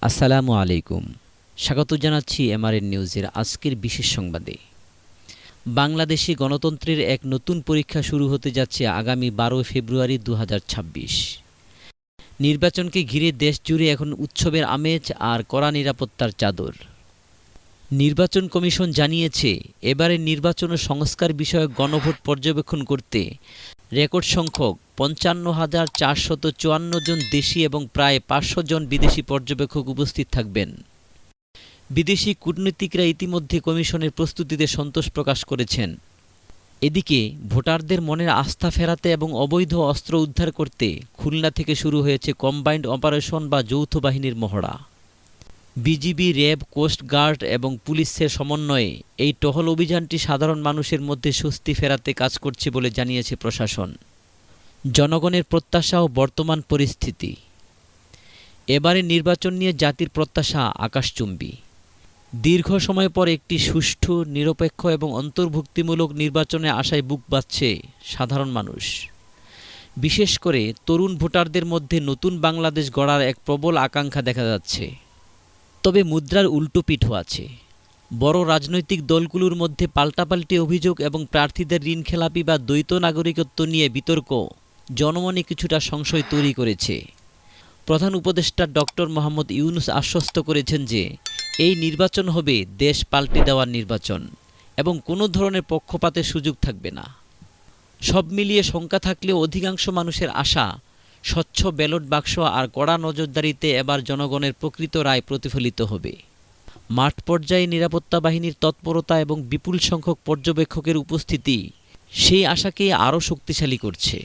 আসসালামু আলাইকুম। স্বাগত জানাচ্ছি এমআরএন নিউজের আজকের বিশেষ সংবাদে। বাংলাদেশে গণতন্ত্রের এক নতুন পরীক্ষা শুরু হতে যাচ্ছে আগামী ১২ ফেব্রুয়ারি ২০২৬। নির্বাচনকে ঘিরে দেশ জুড়ে এখন উৎসবের আমেজ আর কড়া নিরাপত্তার চাদর। নির্বাচন কমিশন জানিয়েছে, এবারের নির্বাচন ও সংস্কার বিষয়ক গণভোট পর্যবেক্ষণ করতে রেকর্ড সংখ্যক ৫৫,৪৫৪ জন দেশি এবং প্রায় ৫০০ জন বিদেশি পর্যবেক্ষক উপস্থিত থাকবেন। বিদেশি কূটনীতিকরা ইতিমধ্যে কমিশনের প্রস্তুতিতে সন্তোষ প্রকাশ করেছেন। এদিকে ভোটারদের মনের আস্থা ফেরাতে এবং অবৈধ অস্ত্র উদ্ধার করতে খুলনা থেকে শুরু হয়েছে কম্বাইন্ড অপারেশন বা যৌথ বাহিনীর মহড়া। বিজিবি, র্যাব, কোস্ট গার্ড এবং পুলিশের সমন্বয়ে এই টহল অভিযানটি সাধারণ মানুষের মধ্যে স্বস্তি ফেরাতে কাজ করছে বলে জানিয়েছে প্রশাসন। জনগণের প্রত্যাশা ও বর্তমান পরিস্থিতি। এবারের নির্বাচন নিয়ে জাতির প্রত্যাশা আকাশচুম্বী। দীর্ঘ সময় পর একটি সুষ্ঠু, নিরপেক্ষ এবং অন্তর্ভুক্তিমূলক নির্বাচনে আশায় বুক বাঁধছে সাধারণ মানুষ। বিশেষ করে তরুণ ভোটারদের মধ্যে নতুন বাংলাদেশ গড়ার এক প্রবল আকাঙ্ক্ষা দেখা যাচ্ছে। তবে মুদ্রার উল্টো পিঠও আছে। বড় রাজনৈতিক দলগুলোর মধ্যে পাল্টাপাল্টি অভিযোগ এবং প্রার্থীদের ঋণখেলাপি বা দ্বৈত নাগরিকত্ব নিয়ে বিতর্ক জনমনে কিছুটা সংশয় তৈরি করেছে। প্রধান উপদেষ্টা ডক্টর মোহাম্মদ ইউনূস আশ্বস্ত করেছেন যে এই নির্বাচন হবে দেশ পাল্টে দেওয়ার নির্বাচন এবং কোনো ধরনের পক্ষপাতের সুযোগ থাকবে না। সব মিলিয়ে শঙ্কা থাকলেও অধিকাংশ মানুষের আশা, স্বচ্ছ ব্যালট বাক্স আর কড়া নজরদারিতে এবার জনগণের প্রকৃত রায় প্রতিফলিত হবে। মাঠ পর্যায়ে নিরাপত্তা বাহিনীর তৎপরতা এবং বিপুল সংখ্যক পর্যবেক্ষকের উপস্থিতি সেই আশাকে আরও শক্তিশালী করছে।